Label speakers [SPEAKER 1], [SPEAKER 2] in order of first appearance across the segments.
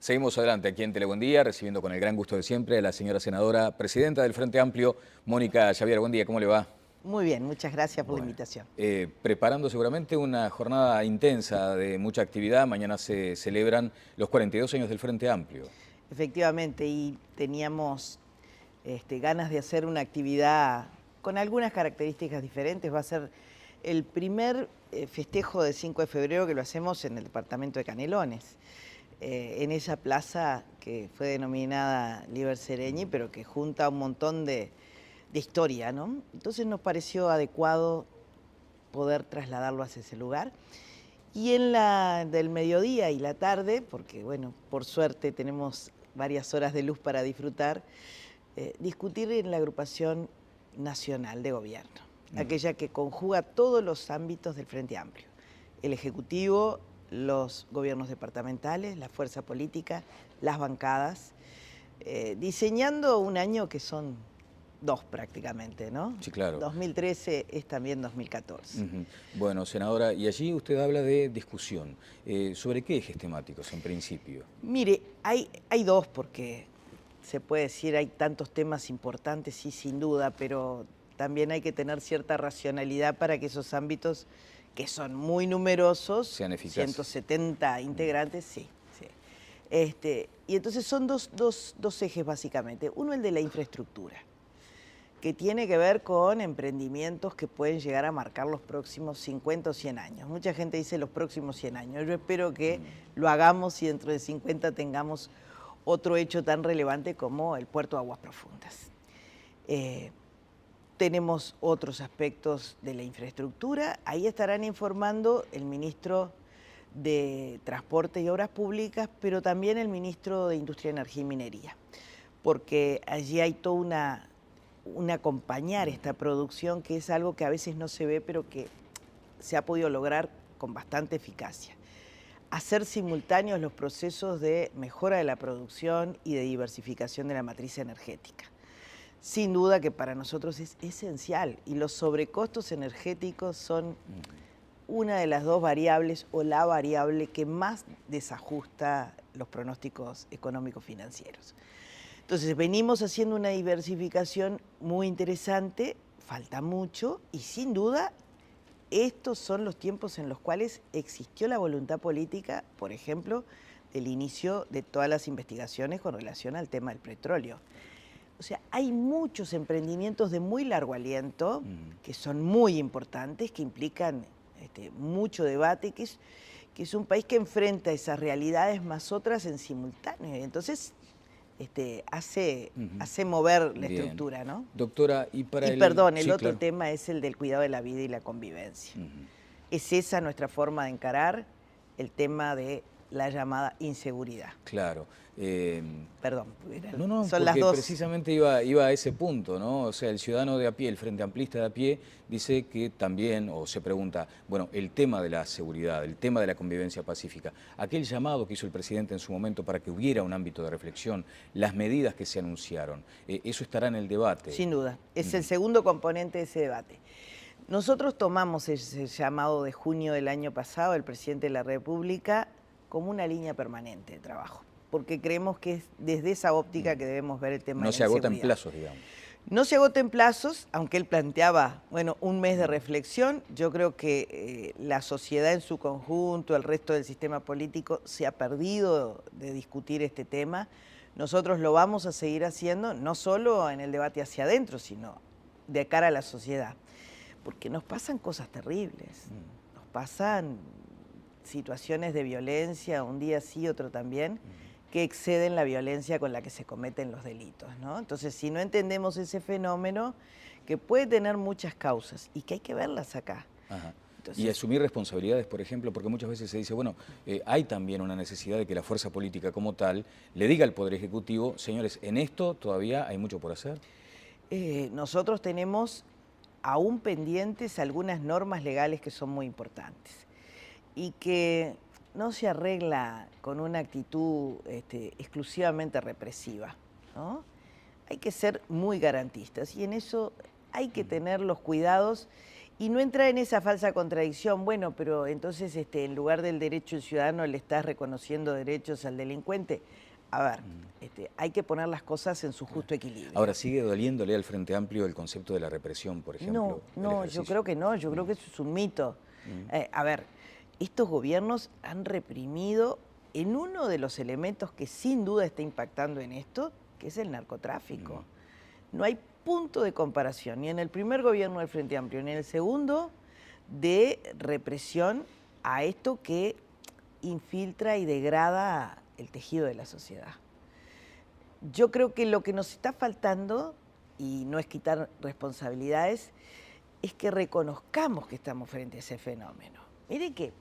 [SPEAKER 1] Seguimos adelante aquí en Tele Buen Día, recibiendo con el gran gusto de siempre a la señora senadora, presidenta del Frente Amplio, Mónica Javier. Buen día, ¿cómo le va?
[SPEAKER 2] Muy bien, muchas gracias por la invitación.
[SPEAKER 1] Preparando seguramente una jornada intensa de mucha actividad. Mañana se celebran los 42 años del Frente Amplio.
[SPEAKER 2] Efectivamente, y teníamos ganas de hacer una actividad con algunas características diferentes. Va a ser el primer festejo de 5 de febrero que lo hacemos en el departamento de Canelones, en esa plaza que fue denominada Líber Seregni, pero que junta un montón de historia, ¿no? Entonces nos pareció adecuado poder trasladarlo hacia ese lugar. Y en la del mediodía y la tarde, porque bueno, por suerte tenemos varias horas de luz para disfrutar, discutir en la agrupación nacional de gobierno, aquella que conjuga todos los ámbitos del Frente Amplio: el Ejecutivo, los gobiernos departamentales, la fuerza política, las bancadas, diseñando un año que son dos prácticamente, ¿no?
[SPEAKER 1] Sí, claro.
[SPEAKER 2] 2013 es también 2014.
[SPEAKER 1] Bueno, senadora, y allí usted habla de discusión. ¿Sobre qué ejes temáticos en principio?
[SPEAKER 2] Mire, hay dos, porque se puede decir hay tantos temas importantes, sí, sin duda, pero también hay que tener cierta racionalidad para que esos ámbitos, que son muy numerosos,
[SPEAKER 1] sean eficaces.
[SPEAKER 2] 170 integrantes, sí. Y entonces son dos ejes básicamente. Uno, el de la infraestructura, que tiene que ver con emprendimientos que pueden llegar a marcar los próximos 50 o 100 años. Mucha gente dice los próximos 100 años. Yo espero que lo hagamos y dentro de 50 tengamos otro hecho tan relevante como el puerto de Aguas Profundas. Tenemos otros aspectos de la infraestructura. Ahí estarán informando el ministro de Transporte y Obras Públicas, pero también el ministro de Industria, Energía y Minería, porque allí hay toda un acompañar esta producción, que es algo que a veces no se ve, pero que se ha podido lograr con bastante eficacia. Hacer simultáneos los procesos de mejora de la producción y de diversificación de la matriz energética. Sin duda que para nosotros es esencial, y los sobrecostos energéticos son una de las dos variables o la variable que más desajusta los pronósticos económicos financieros. Entonces venimos haciendo una diversificación muy interesante, falta mucho, y sin duda estos son los tiempos en los cuales existió la voluntad política, por ejemplo, del inicio de todas las investigaciones con relación al tema del petróleo. O sea, hay muchos emprendimientos de muy largo aliento que son muy importantes, que implican mucho debate, que es un país que enfrenta esas realidades más otras en simultáneo. Entonces hace mover la estructura, ¿no?
[SPEAKER 1] Doctora, y para
[SPEAKER 2] el otro tema es el del cuidado de la vida y la convivencia. Es esa nuestra forma de encarar el tema de la llamada inseguridad.
[SPEAKER 1] Claro.
[SPEAKER 2] Perdón,
[SPEAKER 1] son las dos. Precisamente iba a ese punto, ¿no? O sea, el ciudadano de a pie, el frente amplista de a pie, dice que también, o se pregunta, bueno, el tema de la seguridad, el tema de la convivencia pacífica, aquel llamado que hizo el presidente en su momento para que hubiera un ámbito de reflexión, las medidas que se anunciaron, eso estará en el debate.
[SPEAKER 2] Sin duda, es el segundo componente de ese debate. Nosotros tomamos ese llamado de junio del año pasado del presidente de la República como una línea permanente de trabajo, porque creemos que es desde esa óptica que debemos ver el tema de la inseguridad.
[SPEAKER 1] No se agota en plazos, digamos.
[SPEAKER 2] No se agota en plazos, aunque él planteaba, bueno, un mes de reflexión. Yo creo que la sociedad en su conjunto, el resto del sistema político, se ha perdido de discutir este tema. Nosotros lo vamos a seguir haciendo, no solo en el debate hacia adentro, sino de cara a la sociedad, porque nos pasan cosas terribles, nos pasan situaciones de violencia, un día sí, otro también, que exceden la violencia con la que se cometen los delitos, ¿no? Entonces, si no entendemos ese fenómeno, que puede tener muchas causas y que hay que verlas acá. Entonces,
[SPEAKER 1] y asumir responsabilidades, por ejemplo, porque muchas veces se dice, bueno, hay también una necesidad de que la fuerza política como tal le diga al Poder Ejecutivo, señores, en esto todavía hay mucho por hacer.
[SPEAKER 2] Nosotros tenemos aún pendientes algunas normas legales que son muy importantes y que no se arregla con una actitud exclusivamente represiva, ¿no? Hay que ser muy garantistas y en eso hay que tener los cuidados Y no entra en esa falsa contradicción, bueno, pero entonces en lugar del derecho del ciudadano le estás reconociendo derechos al delincuente. A ver, hay que poner las cosas en su justo equilibrio.
[SPEAKER 1] Ahora, ¿sigue doliéndole al Frente Amplio el concepto de la represión, por ejemplo?
[SPEAKER 2] No, yo creo que no, yo creo que eso es un mito. A ver, estos gobiernos han reprimido en uno de los elementos que sin duda está impactando en esto, que es el narcotráfico. No hay punto de comparación, ni en el primer gobierno del Frente Amplio, ni en el segundo, de represión a esto que infiltra y degrada el tejido de la sociedad. Yo creo que lo que nos está faltando, y no es quitar responsabilidades, es que reconozcamos que estamos frente a ese fenómeno. Miren que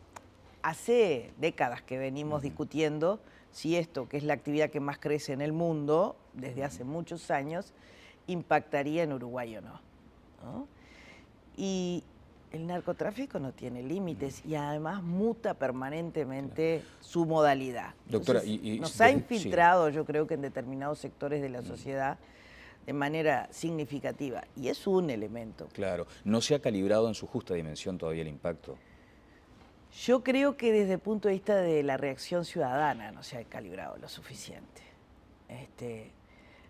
[SPEAKER 2] hace décadas que venimos discutiendo si esto, que es la actividad que más crece en el mundo, desde hace muchos años, impactaría en Uruguay o no, ¿no? Y el narcotráfico no tiene límites y además muta permanentemente su modalidad.
[SPEAKER 1] Doctora,
[SPEAKER 2] entonces, nos ha infiltrado, yo creo que en determinados sectores de la sociedad de manera significativa, y es un elemento.
[SPEAKER 1] Claro, ¿no se ha calibrado en su justa dimensión todavía el impacto?
[SPEAKER 2] Yo creo que desde el punto de vista de la reacción ciudadana no se ha calibrado lo suficiente.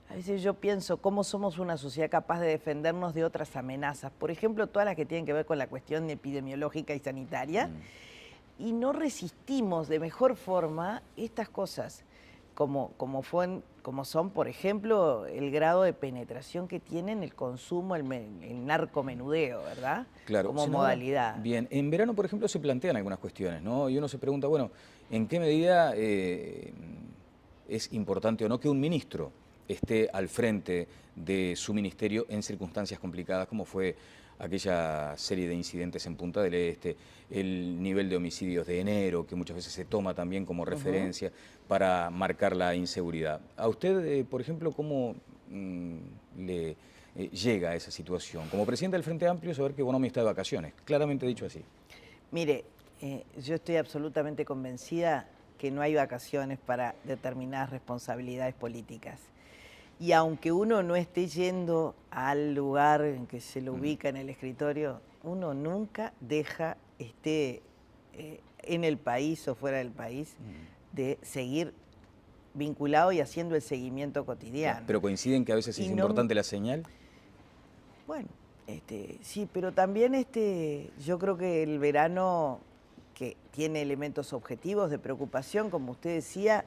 [SPEAKER 2] A veces yo pienso cómo somos una sociedad capaz de defendernos de otras amenazas, por ejemplo, todas las que tienen que ver con la cuestión epidemiológica y sanitaria, y no resistimos de mejor forma estas cosas, como son, por ejemplo, el grado de penetración que tienen el consumo, el narcomenudeo, ¿verdad?
[SPEAKER 1] Claro,
[SPEAKER 2] como modalidad.
[SPEAKER 1] Bien, en verano, por ejemplo, se plantean algunas cuestiones, ¿no? Y uno se pregunta, bueno, ¿en qué medida es importante o no que un ministro esté al frente de su ministerio en circunstancias complicadas, como fue aquella serie de incidentes en Punta del Este, el nivel de homicidios de enero, que muchas veces se toma también como referencia para marcar la inseguridad? A usted, por ejemplo, ¿cómo le llega a esa situación? Como presidente del Frente Amplio, saber que Bonomi está de vacaciones, claramente dicho así.
[SPEAKER 2] Mire, yo estoy absolutamente convencida que no hay vacaciones para determinadas responsabilidades políticas. Y aunque uno no esté yendo al lugar en que se lo ubica en el escritorio, uno nunca deja, esté en el país o fuera del país, de seguir vinculado y haciendo el seguimiento cotidiano.
[SPEAKER 1] Pero coinciden que a veces es importante la señal.
[SPEAKER 2] Bueno, sí, pero también yo creo que el verano, que tiene elementos objetivos de preocupación, como usted decía,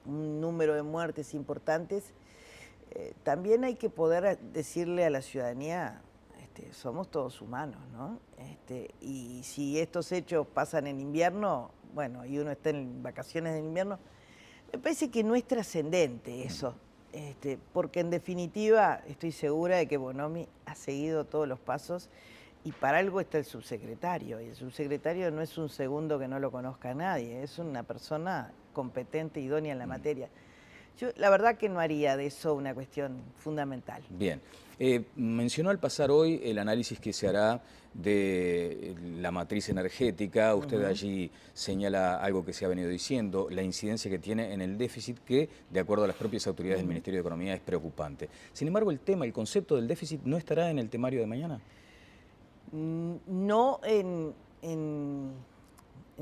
[SPEAKER 2] un número de muertes importantes, también hay que poder decirle a la ciudadanía, somos todos humanos, ¿no? Y si estos hechos pasan en invierno, bueno, y uno está en vacaciones de invierno, me parece que no es trascendente eso, porque en definitiva estoy segura de que Bonomi ha seguido todos los pasos y para algo está el subsecretario, y el subsecretario no es un segundo que no lo conozca a nadie, es una persona competente, idónea en la materia. Yo la verdad que no haría de eso una cuestión fundamental.
[SPEAKER 1] Bien. Mencionó al pasar hoy el análisis que se hará de la matriz energética. Usted allí señala algo que se ha venido diciendo, la incidencia que tiene en el déficit, que de acuerdo a las propias autoridades del Ministerio de Economía es preocupante. Sin embargo, el concepto del déficit no estará en el temario de mañana.
[SPEAKER 2] No en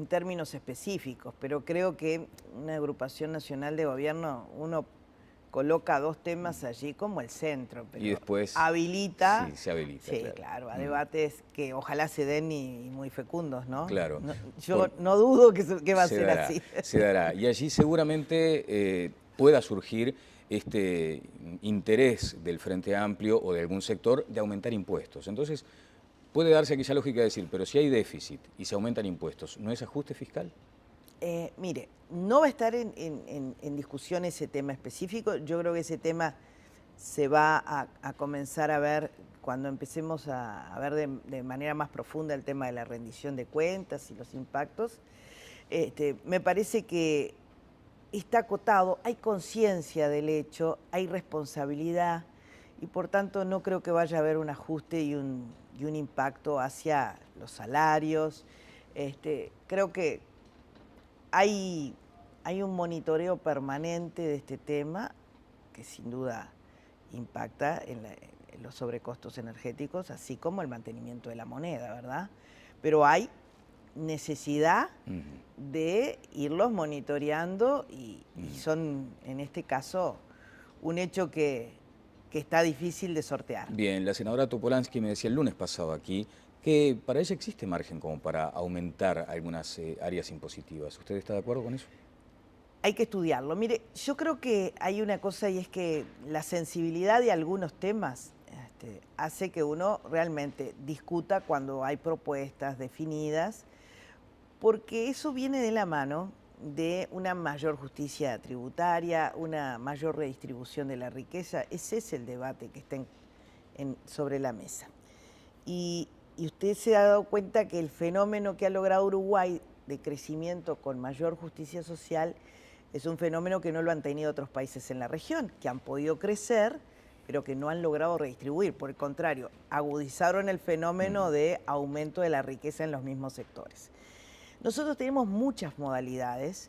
[SPEAKER 2] términos específicos, pero creo que una agrupación nacional de gobierno, uno coloca dos temas allí como el centro, pero
[SPEAKER 1] y después
[SPEAKER 2] habilita.
[SPEAKER 1] Sí, se habilita.
[SPEAKER 2] Sí, claro, a debates que ojalá se den y muy fecundos, ¿no?
[SPEAKER 1] Claro.
[SPEAKER 2] Yo no dudo que va a ser así.
[SPEAKER 1] Se dará. Y allí seguramente pueda surgir este interés del Frente Amplio o de algún sector de aumentar impuestos. Entonces, puede darse aquella lógica de decir, pero si hay déficit y se aumentan impuestos, ¿no es ajuste fiscal?
[SPEAKER 2] Mire, no va a estar en discusión ese tema específico. Yo creo que ese tema se va a comenzar a ver cuando empecemos a ver de manera más profunda el tema de la rendición de cuentas y los impactos. Me parece que está acotado, hay conciencia del hecho, hay responsabilidad y por tanto no creo que vaya a haber un ajuste y un impacto hacia los salarios. Creo que hay un monitoreo permanente de este tema que sin duda impacta los sobrecostos energéticos, así como el mantenimiento de la moneda, ¿verdad? Pero hay necesidad de irlos monitoreando y son, en este caso, un hecho que está difícil de sortear.
[SPEAKER 1] Bien, la senadora Topolansky me decía el lunes pasado aquí que para ella existe margen como para aumentar algunas áreas impositivas. ¿Usted está de acuerdo con eso?
[SPEAKER 2] Hay que estudiarlo. Mire, yo creo que hay una cosa y es que la sensibilidad de algunos temas hace que uno realmente discuta cuando hay propuestas definidas, porque eso viene de la mano de una mayor justicia tributaria, una mayor redistribución de la riqueza. Ese es el debate que está sobre la mesa. Y usted se ha dado cuenta que el fenómeno que ha logrado Uruguay de crecimiento con mayor justicia social es un fenómeno que no lo han tenido otros países en la región, que han podido crecer, pero que no han logrado redistribuir. Por el contrario, agudizaron el fenómeno de aumento de la riqueza en los mismos sectores. Nosotros tenemos muchas modalidades,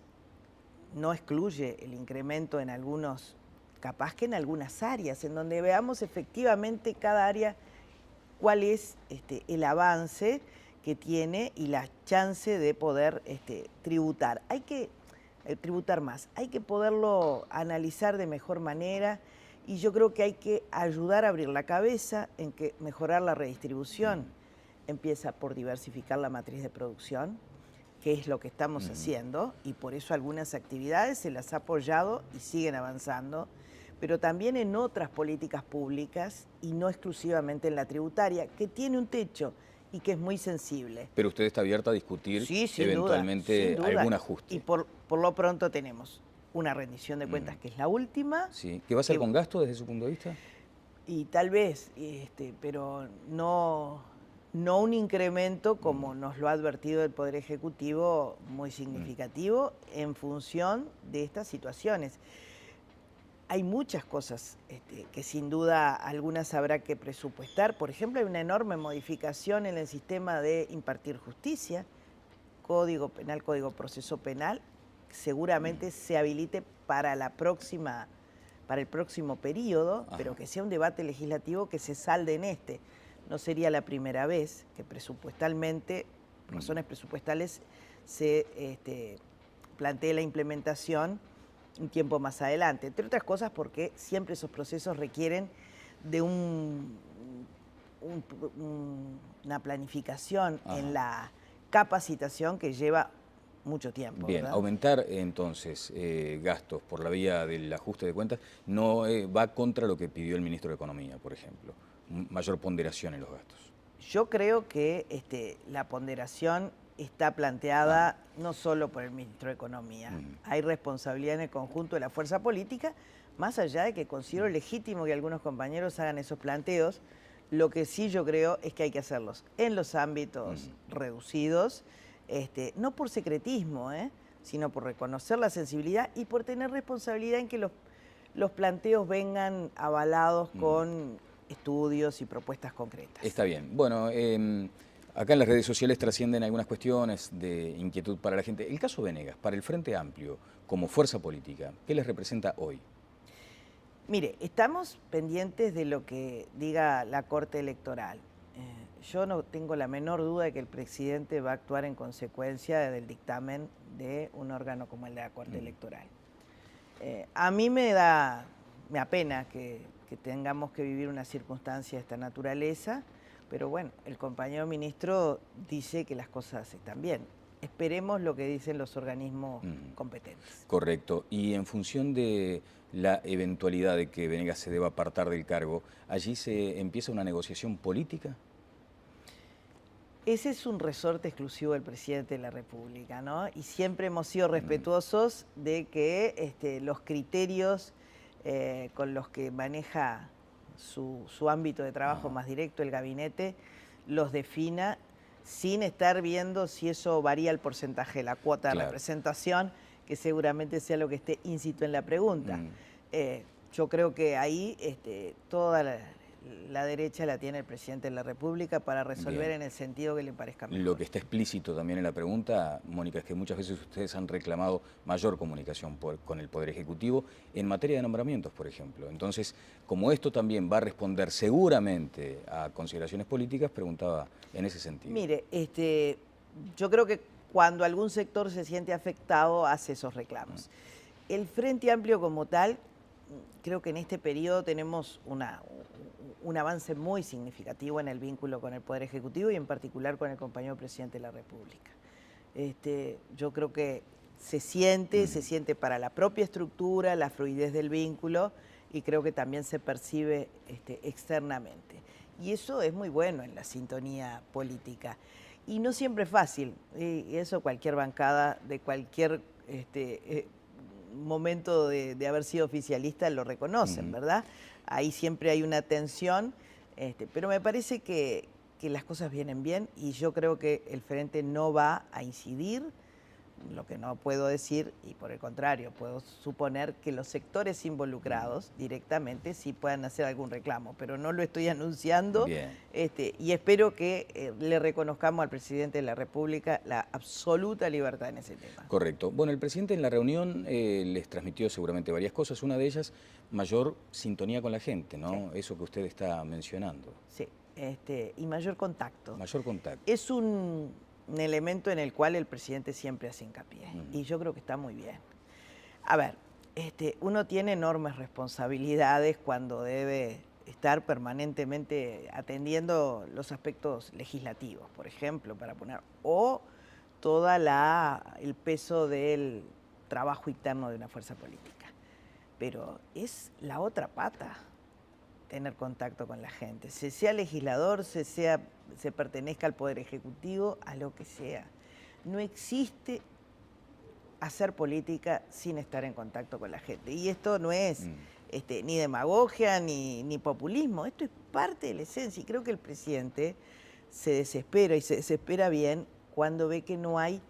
[SPEAKER 2] no excluye el incremento en algunos, capaz que en algunas áreas, en donde veamos efectivamente cada área cuál es el avance que tiene y la chance de poder tributar. Hay que tributar más, hay que poderlo analizar de mejor manera y yo creo que hay que ayudar a abrir la cabeza en que mejorar la redistribución empieza por diversificar la matriz de producción, que es lo que estamos haciendo, y por eso algunas actividades se las ha apoyado y siguen avanzando, pero también en otras políticas públicas y no exclusivamente en la tributaria, que tiene un techo y que es muy sensible.
[SPEAKER 1] Pero usted está abierta a discutir eventualmente
[SPEAKER 2] sin duda.
[SPEAKER 1] algún ajuste.
[SPEAKER 2] Y por lo pronto tenemos una rendición de cuentas que es la última.
[SPEAKER 1] Sí. ¿Qué va a ser con gasto desde su punto de vista?
[SPEAKER 2] Y tal vez, pero no un incremento como nos lo ha advertido el Poder Ejecutivo muy significativo en función de estas situaciones. Hay muchas cosas que sin duda algunas habrá que presupuestar. Por ejemplo, hay una enorme modificación en el sistema de impartir justicia, Código Penal, Código Proceso Penal, seguramente se habilite para el próximo periodo, pero que sea un debate legislativo que se salde en este. No sería la primera vez que presupuestalmente, por razones presupuestales, se plantee la implementación un tiempo más adelante, entre otras cosas porque siempre esos procesos requieren de una planificación en la capacitación que lleva mucho tiempo.
[SPEAKER 1] Bien,
[SPEAKER 2] ¿verdad?
[SPEAKER 1] aumentar entonces gastos por la vía del ajuste de cuentas no va contra lo que pidió el ministro de Economía, por ejemplo, mayor ponderación en los gastos.
[SPEAKER 2] Yo creo que la ponderación está planteada no solo por el ministro de Economía. Hay responsabilidad en el conjunto de la fuerza política, más allá de que considero legítimo que algunos compañeros hagan esos planteos. Lo que sí yo creo es que hay que hacerlos en los ámbitos reducidos, no por secretismo, sino por reconocer la sensibilidad y por tener responsabilidad en que los planteos vengan avalados con estudios y propuestas concretas.
[SPEAKER 1] Está bien. Bueno, acá en las redes sociales trascienden algunas cuestiones de inquietud para la gente. El caso Venegas, para el Frente Amplio, como fuerza política, ¿qué les representa hoy?
[SPEAKER 2] Mire, estamos pendientes de lo que diga la Corte Electoral. Yo no tengo la menor duda de que el presidente va a actuar en consecuencia del dictamen de un órgano como el de la Corte Electoral. A mí me apena que tengamos que vivir una circunstancia de esta naturaleza, pero bueno, el compañero ministro dice que las cosas están bien. Esperemos lo que dicen los organismos competentes.
[SPEAKER 1] Correcto. Y en función de la eventualidad de que Venegas se deba apartar del cargo, ¿allí se empieza una negociación política?
[SPEAKER 2] Ese es un resorte exclusivo del presidente de la República, ¿no? Y siempre hemos sido respetuosos de que los criterios con los que maneja su ámbito de trabajo más directo, el gabinete, los defina sin estar viendo si eso varía el porcentaje de la cuota de representación, que seguramente sea lo que esté íncito en la pregunta. Yo creo que ahí toda la derecha la tiene el presidente de la República para resolver
[SPEAKER 1] Bien.
[SPEAKER 2] en el sentido que le parezca mejor.
[SPEAKER 1] Lo que está explícito también en la pregunta, Mónica, es que muchas veces ustedes han reclamado mayor comunicación con el Poder Ejecutivo en materia de nombramientos, por ejemplo. Entonces, como esto también va a responder seguramente a consideraciones políticas, preguntaba en ese sentido.
[SPEAKER 2] Mire, yo creo que cuando algún sector se siente afectado, hace esos reclamos. El Frente Amplio como tal, creo que en este periodo tenemos un avance muy significativo en el vínculo con el Poder Ejecutivo y en particular con el compañero presidente de la República. Yo creo que se siente para la propia estructura, la fluidez del vínculo, y creo que también se percibe externamente. Y eso es muy bueno en la sintonía política. Y no siempre es fácil, y eso cualquier bancada de cualquier momento de haber sido oficialista lo reconocen, ¿verdad? Ahí siempre hay una tensión, pero me parece que las cosas vienen bien y yo creo que el Frente no va a incidir. Lo que no puedo decir, y por el contrario, puedo suponer que los sectores involucrados directamente sí puedan hacer algún reclamo, pero no lo estoy anunciando.
[SPEAKER 1] Bien.
[SPEAKER 2] Y espero que le reconozcamos al presidente de la República la absoluta libertad en ese tema.
[SPEAKER 1] Correcto. Bueno, el presidente en la reunión les transmitió seguramente varias cosas, una de ellas mayor sintonía con la gente, ¿no? Sí. Eso que usted está mencionando.
[SPEAKER 2] Sí, y mayor contacto.
[SPEAKER 1] Mayor contacto.
[SPEAKER 2] Es un elemento en el cual el presidente siempre hace hincapié, y yo creo que está muy bien. A ver, uno tiene enormes responsabilidades cuando debe estar permanentemente atendiendo los aspectos legislativos, por ejemplo, para poner, o todo el peso del trabajo interno de una fuerza política. Pero es la otra pata tener contacto con la gente, sea legislador, se pertenezca al Poder Ejecutivo, a lo que sea. No existe hacer política sin estar en contacto con la gente. Y esto no es ni demagogia ni populismo, esto es parte de la esencia. Y creo que el presidente se desespera, y se desespera bien, cuando ve que no hay,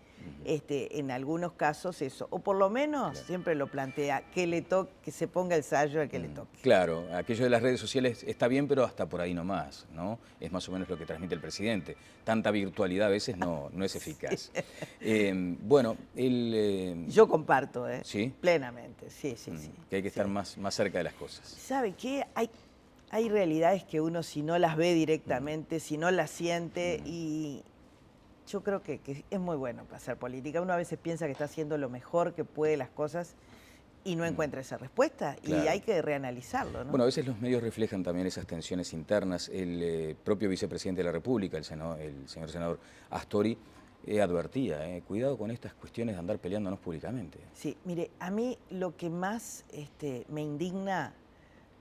[SPEAKER 2] en algunos casos, eso. O por lo menos, siempre lo plantea, que se ponga el sallo al que le toque.
[SPEAKER 1] Claro, aquello de las redes sociales está bien, pero hasta por ahí nomás, ¿no? Es más o menos lo que transmite el presidente. Tanta virtualidad a veces no es eficaz. Bueno,
[SPEAKER 2] yo comparto,
[SPEAKER 1] ¿sí?
[SPEAKER 2] Plenamente, sí.
[SPEAKER 1] Que hay que estar más cerca de las cosas.
[SPEAKER 2] ¿Sabe qué? Hay realidades que uno, si no las ve directamente, si no las siente, y yo creo que es muy bueno para hacer política. Uno a veces piensa que está haciendo lo mejor que puede las cosas y no encuentra esa respuesta, claro. Y hay que reanalizarlo, ¿no?
[SPEAKER 1] Bueno, a veces los medios reflejan también esas tensiones internas. El propio vicepresidente de la República, el señor senador Astori, advertía, cuidado con estas cuestiones de andar peleándonos públicamente.
[SPEAKER 2] Sí, mire, a mí lo que más me indigna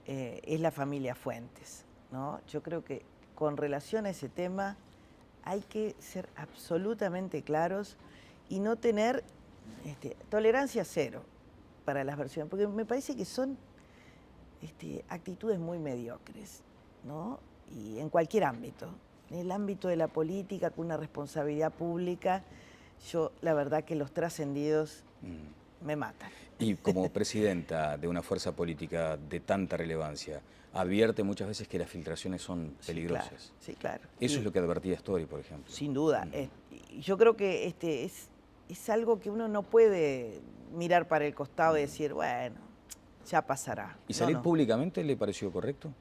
[SPEAKER 2] es la familia Fuentes, ¿no? Yo creo que con relación a ese tema hay que ser absolutamente claros y no tener tolerancia cero para las versiones, porque me parece que son actitudes muy mediocres, ¿no? Y en cualquier ámbito, en el ámbito de la política, con una responsabilidad pública, yo la verdad que los trascendidos me matan.
[SPEAKER 1] Y como presidenta de una fuerza política de tanta relevancia, advierte muchas veces que las filtraciones son peligrosas.
[SPEAKER 2] Sí, claro.
[SPEAKER 1] Eso es lo que advertía Astori, por ejemplo.
[SPEAKER 2] Sin duda. Yo creo que es algo que uno no puede mirar para el costado y decir, bueno, ya pasará.
[SPEAKER 1] ¿Y salir públicamente le pareció correcto?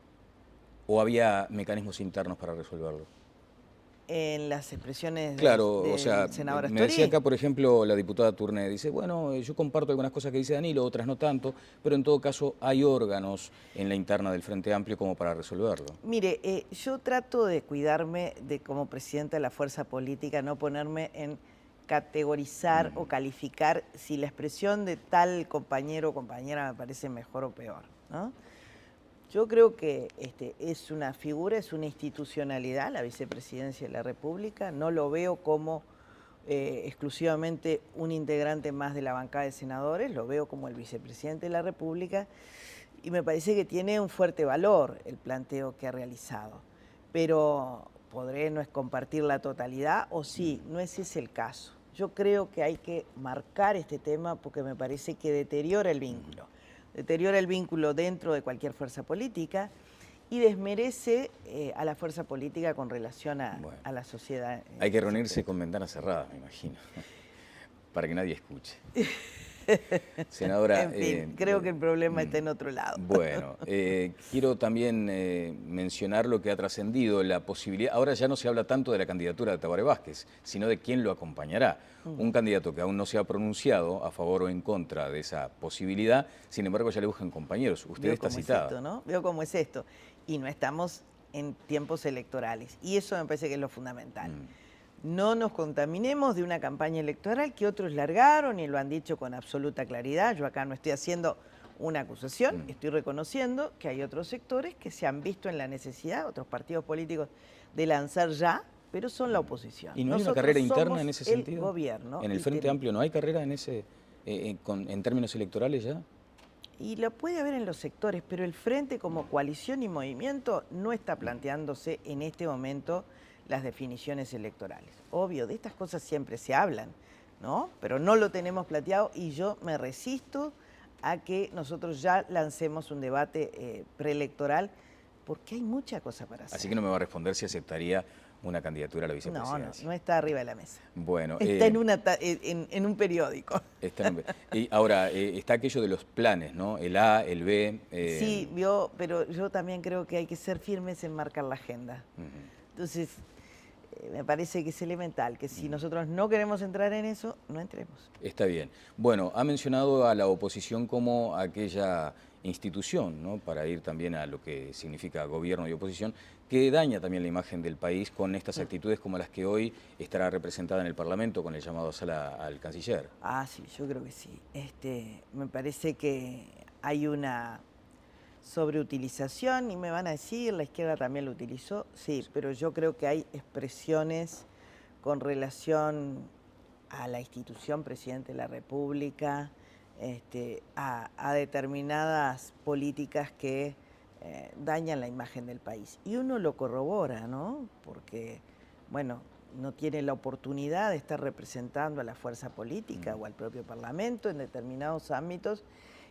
[SPEAKER 1] ¿O había mecanismos internos para resolverlo?
[SPEAKER 2] En las expresiones
[SPEAKER 1] claro,
[SPEAKER 2] del
[SPEAKER 1] o sea,
[SPEAKER 2] senador Astori.
[SPEAKER 1] Me decía acá, por ejemplo, la diputada Tourné, dice, bueno, yo comparto algunas cosas que dice Danilo, otras no tanto, pero en todo caso hay órganos en la interna del Frente Amplio como para resolverlo.
[SPEAKER 2] Mire, yo trato de cuidarme de, como presidenta de la fuerza política, no ponerme en categorizar o calificar si la expresión de tal compañero o compañera me parece mejor o peor, ¿no? Yo creo que es una figura, es una institucionalidad, la vicepresidencia de la República. No lo veo como exclusivamente un integrante más de la bancada de senadores, lo veo como el vicepresidente de la República, y me parece que tiene un fuerte valor el planteo que ha realizado. Pero podré no es compartir la totalidad, o sí, no es ese el caso. Yo creo que hay que marcar este tema porque me parece que deteriora el vínculo. Deteriora el vínculo dentro de cualquier fuerza política y desmerece a la fuerza política con relación a la sociedad.
[SPEAKER 1] Hay que reunirse con ventanas cerradas, me imagino, para que nadie escuche. Senadora,
[SPEAKER 2] en fin, creo que el problema está en otro lado.
[SPEAKER 1] Bueno, quiero también mencionar lo que ha trascendido, la posibilidad, ahora ya no se habla tanto de la candidatura de Tabaré Vázquez, sino de quién lo acompañará. Un candidato que aún no se ha pronunciado a favor o en contra de esa posibilidad, sin embargo ya le buscan compañeros. Usted está citada.
[SPEAKER 2] Esto, ¿no? Veo cómo es esto. Y no estamos en tiempos electorales. Y eso me parece que es lo fundamental. No nos contaminemos de una campaña electoral que otros largaron y lo han dicho con absoluta claridad. Yo acá no estoy haciendo una acusación, estoy reconociendo que hay otros sectores que se han visto en la necesidad, otros partidos políticos, de lanzar ya, pero son la oposición.
[SPEAKER 1] ¿Y no hay una carrera interna en ese
[SPEAKER 2] el
[SPEAKER 1] sentido?
[SPEAKER 2] Gobierno.
[SPEAKER 1] ¿En el Frente Amplio no hay carrera en términos electorales ya?
[SPEAKER 2] Y lo puede haber en los sectores, pero el Frente como coalición y movimiento no está planteándose en este momento las definiciones electorales. Obvio, de estas cosas siempre se hablan, ¿no? Pero no lo tenemos planteado y yo me resisto a que nosotros ya lancemos un debate preelectoral porque hay mucha cosa para hacer.
[SPEAKER 1] Así que no me va a responder si aceptaría una candidatura a la vicepresidencia.
[SPEAKER 2] No está arriba de la mesa.
[SPEAKER 1] Bueno,
[SPEAKER 2] está en un periódico.
[SPEAKER 1] Y ahora, está aquello de los planes, ¿no? El A, el B.
[SPEAKER 2] Sí, pero yo también creo que hay que ser firmes en marcar la agenda. Entonces, me parece que es elemental, que si nosotros no queremos entrar en eso, no entremos.
[SPEAKER 1] Está bien. Bueno, ha mencionado a la oposición como aquella institución, ¿no? Para ir también a lo que significa gobierno y oposición, que daña también la imagen del país con estas actitudes como las que hoy estará representada en el Parlamento con el llamado a sala al canciller.
[SPEAKER 2] Ah, sí, yo creo que sí. Me parece que hay una sobreutilización y me van a decir, la izquierda también lo utilizó, sí, pero yo creo que hay expresiones con relación a la institución Presidente de la República, a determinadas políticas que dañan la imagen del país. Y uno lo corrobora, ¿no? Porque, bueno, no tiene la oportunidad de estar representando a la fuerza política o al propio Parlamento en determinados ámbitos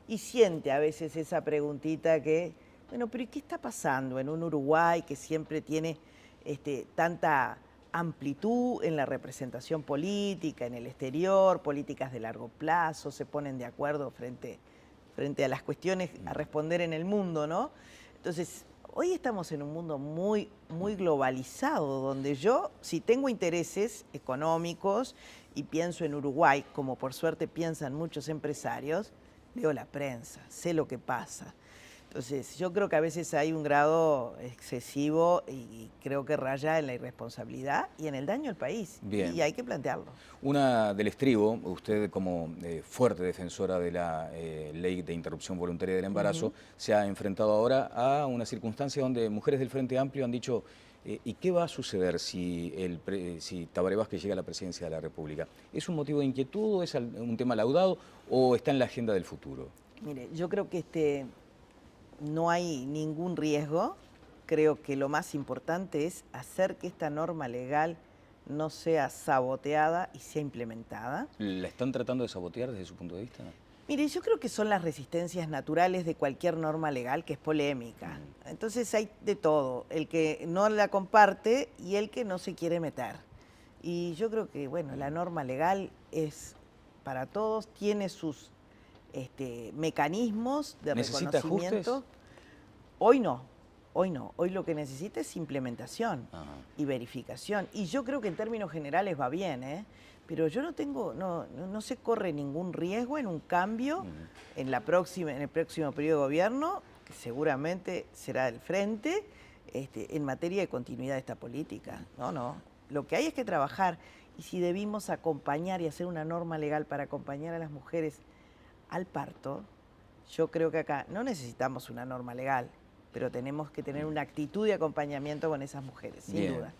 [SPEAKER 2] y siente a veces esa preguntita que, bueno, pero ¿y qué está pasando en un Uruguay que siempre tiene tanta amplitud en la representación política, en el exterior, políticas de largo plazo, se ponen de acuerdo frente a las cuestiones a responder en el mundo, ¿no? Entonces, hoy estamos en un mundo muy, muy globalizado, donde yo, si tengo intereses económicos y pienso en Uruguay, como por suerte piensan muchos empresarios, leo la prensa, sé lo que pasa. Entonces, yo creo que a veces hay un grado excesivo y creo que raya en la irresponsabilidad y en el daño al país.
[SPEAKER 1] Bien.
[SPEAKER 2] Y hay que plantearlo.
[SPEAKER 1] Una del estribo, usted como fuerte defensora de la ley de interrupción voluntaria del embarazo, se ha enfrentado ahora a una circunstancia donde mujeres del Frente Amplio han dicho ¿y qué va a suceder si Tabaré Vázquez llega a la presidencia de la República? ¿Es un motivo de inquietud, es un tema laudado o está en la agenda del futuro?
[SPEAKER 2] Mire, yo creo que no hay ningún riesgo. Creo que lo más importante es hacer que esta norma legal no sea saboteada y sea implementada.
[SPEAKER 1] ¿La están tratando de sabotear desde su punto de vista?
[SPEAKER 2] Mire, yo creo que son las resistencias naturales de cualquier norma legal que es polémica. Entonces hay de todo, el que no la comparte y el que no se quiere meter. Y yo creo que, bueno, la norma legal es para todos, tiene sus mecanismos de reconocimiento.
[SPEAKER 1] ¿Ajustes?
[SPEAKER 2] Hoy no. Hoy lo que necesita es implementación y verificación. Y yo creo que en términos generales va bien, ¿eh? Pero yo no se corre ningún riesgo en un cambio en el próximo periodo de gobierno, que seguramente será del Frente, en materia de continuidad de esta política. No. Lo que hay es que trabajar. Y si debimos acompañar y hacer una norma legal para acompañar a las mujeres al parto, yo creo que acá no necesitamos una norma legal, pero tenemos que tener una actitud de acompañamiento con esas mujeres, sin duda.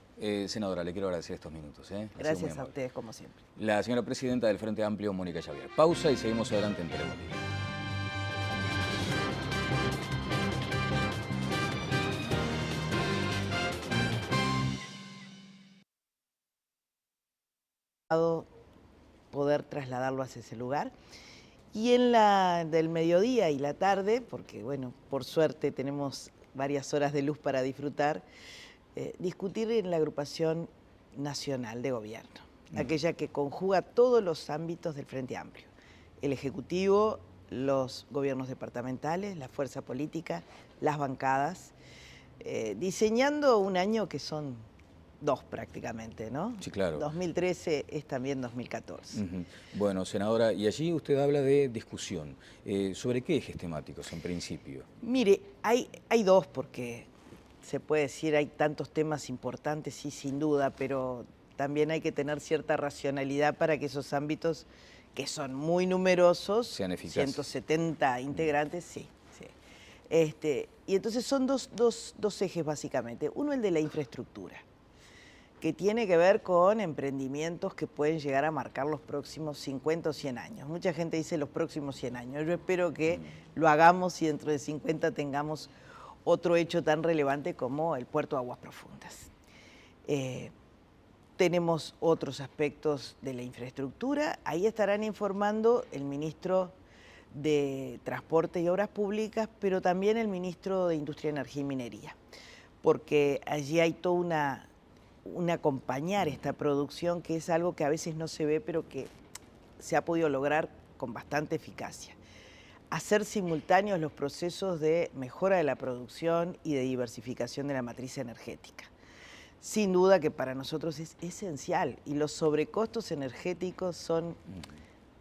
[SPEAKER 1] Senadora, le quiero agradecer estos minutos.
[SPEAKER 2] Gracias a ustedes, como siempre.
[SPEAKER 1] La señora presidenta del Frente Amplio, Mónica Javier. Pausa y seguimos adelante en Telemundo.
[SPEAKER 2] Poder trasladarlo hacia ese lugar. Y en la del mediodía y la tarde, porque bueno, por suerte tenemos varias horas de luz para disfrutar, discutir en la agrupación nacional de gobierno, aquella que conjuga todos los ámbitos del Frente Amplio, el Ejecutivo, los gobiernos departamentales, la fuerza política, las bancadas, diseñando un año que son dos prácticamente, ¿no?
[SPEAKER 1] Sí, claro.
[SPEAKER 2] 2013 es también 2014.
[SPEAKER 1] Bueno, senadora, y allí usted habla de discusión. ¿Sobre qué ejes temáticos en principio?
[SPEAKER 2] Mire, hay dos, porque se puede decir hay tantos temas importantes, sí, sin duda, pero también hay que tener cierta racionalidad para que esos ámbitos, que son muy numerosos,
[SPEAKER 1] sean eficaces.
[SPEAKER 2] 170 integrantes, sí. Y entonces son dos ejes básicamente. Uno, el de la infraestructura, que tiene que ver con emprendimientos que pueden llegar a marcar los próximos 50 o 100 años. Mucha gente dice los próximos 100 años. Yo espero que lo hagamos y dentro de 50 tengamos otro hecho tan relevante como el puerto de Aguas Profundas. Tenemos otros aspectos de la infraestructura. Ahí estarán informando el ministro de Transporte y Obras Públicas, pero también el ministro de Industria, Energía y Minería, porque allí hay toda un acompañar esta producción, que es algo que a veces no se ve, pero que se ha podido lograr con bastante eficacia. Hacer simultáneos los procesos de mejora de la producción y de diversificación de la matriz energética. Sin duda que para nosotros es esencial, y los sobrecostos energéticos son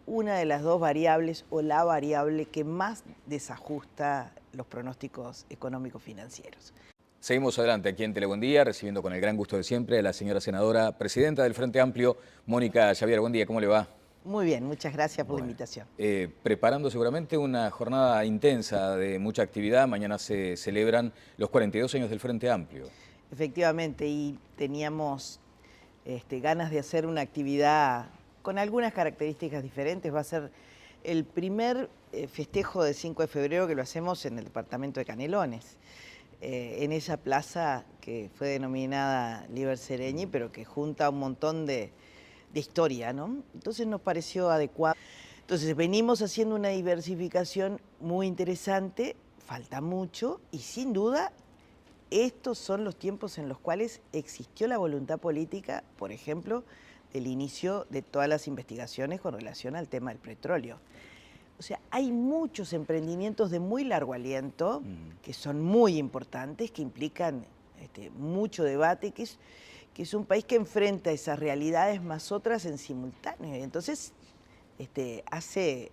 [SPEAKER 2] una de las dos variables o la variable que más desajusta los pronósticos económicos financieros.
[SPEAKER 1] Seguimos adelante aquí en Tele Buen Día, recibiendo con el gran gusto de siempre a la señora senadora, presidenta del Frente Amplio, Mónica Javier. Buen día, ¿cómo le va?
[SPEAKER 2] Muy bien, muchas gracias por la invitación.
[SPEAKER 1] Preparando seguramente una jornada intensa de mucha actividad. Mañana se celebran los 42 años del Frente Amplio.
[SPEAKER 2] Efectivamente, y teníamos ganas de hacer una actividad con algunas características diferentes. Va a ser el primer festejo del 5 de febrero que lo hacemos en el departamento de Canelones, en esa plaza que fue denominada Liber Seregni, pero que junta un montón de historia, ¿no? Entonces nos pareció adecuado. Entonces venimos haciendo una diversificación muy interesante, falta mucho, y sin duda estos son los tiempos en los cuales existió la voluntad política, por ejemplo, del inicio de todas las investigaciones con relación al tema del petróleo. O sea, hay muchos emprendimientos de muy largo aliento que son muy importantes, que implican mucho debate, que es un país que enfrenta esas realidades más otras en simultáneo. Entonces, hace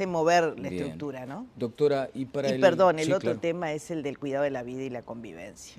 [SPEAKER 2] mover la estructura, ¿no?
[SPEAKER 1] Doctora, y para
[SPEAKER 2] el otro tema es el del cuidado de la vida y la convivencia.